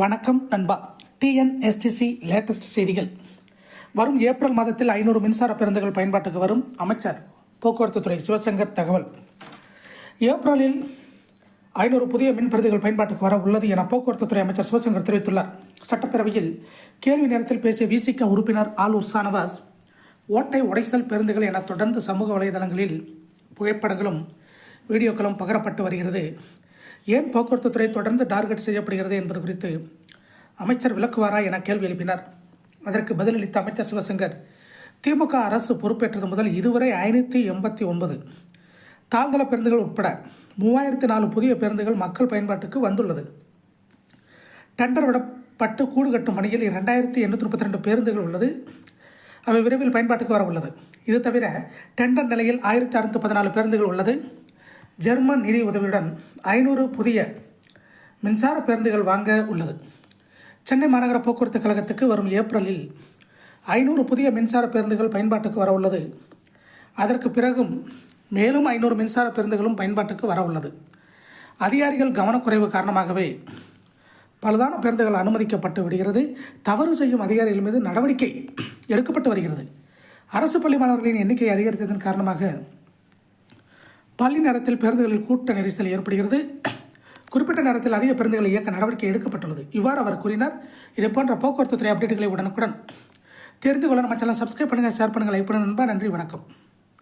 வணக்கம் நண்பா. TNSTC latest செய்திகள். வரும் ஏப்ரல் மாதத்தில் 500 மின்சார பேருந்துகள் பயன்பாட்டுக்கு வரும். அமைச்சர் போக்குவரத்து துறை சிவசங்கர் தகவல். ஏப்ரலில் 500 புதிய மின் பேருந்துகள் பயன்பாட்டுக்கு வர உள்ளது என போக்குவரத்து துறை அமைச்சர் சிவசங்கர் தெரிவித்துள்ளார். சட்டப்பேரவையில் கேள்வி நேரத்தில் பேசிய விசிக உறுப்பினர் ஆலூர் ஷானவாஸ், ஓட்டை உடைசல் பேருந்துகள் என தொடர்ந்து சமூக வலைதளங்களில் புகைப்படங்களும் வீடியோக்களும் பகிரப்பட்டு வருகிறது. ஏன் போக்குவரத்து துறை தொடர்ந்து டார்கெட் செய்யப்படுகிறது என்பது குறித்து அமைச்சர் விளக்குவாரா என கேள்வி எழுப்பினார். அதற்கு பதிலளித்த அமைச்சர் சிவசங்கர், திமுக அரசு பொறுப்பேற்றது முதல் இதுவரை 589 தாழ்தள பேருந்துகள் உட்பட 3004 புதிய பேருந்துகள் மக்கள் பயன்பாட்டுக்கு வந்துள்ளது. டெண்டர் விடப்பட்டு கூடு கட்டும் பணியில் 2832 பேருந்துகள் உள்ளது. அவை விரைவில் பயன்பாட்டுக்கு வர உள்ளது. இது தவிர டெண்டர் நிலையில் 1614 பேருந்துகள் உள்ளது. ஜெர்மன் நிதி உதவியுடன் 500 புதிய மின்சார பேருந்துகள் வாங்க உள்ளது. சென்னை மாநகர போக்குவரத்து கழகத்துக்கு வரும் ஏப்ரலில் 500 புதிய மின்சார பேருந்துகள் பயன்பாட்டுக்கு வர உள்ளது. அதற்கு பிறகும் மேலும் 500 மின்சார பேருந்துகளும் பயன்பாட்டுக்கு வர உள்ளது. அதிகாரிகள் கவனக்குறைவு காரணமாகவே பழுதான பேருந்துகள் அனுமதிக்கப்பட்டு விடுகிறது. தவறு செய்யும் அதிகாரிகள் மீது நடவடிக்கை எடுக்கப்பட்டு வருகிறது. அரசு பள்ளி மாணவர்களின் எண்ணிக்கை அதிகரித்ததன் காரணமாக பள்ளி நேரத்தில் பேருந்துகளில் கூட்ட நெரிசல் ஏற்படுகிறது. குறிப்பிட்ட நேரத்தில் அதிக பேருந்துகளை இயக்க நடவடிக்கை எடுக்கப்பட்டுள்ளது. இவ்வாறு அவர் கூறினார். இதே போன்ற போக்குவரத்து துறை அப்டேட்டுகளை உடனுக்குடன் தெரிந்து கொள்ள நம்ம சேனல் சப்ஸ்கிரைப் பண்ணுங்கள், ஷேர் பண்ணுங்கள், லைக் பண்ணுங்கள். நண்பா, நன்றி, வணக்கம்.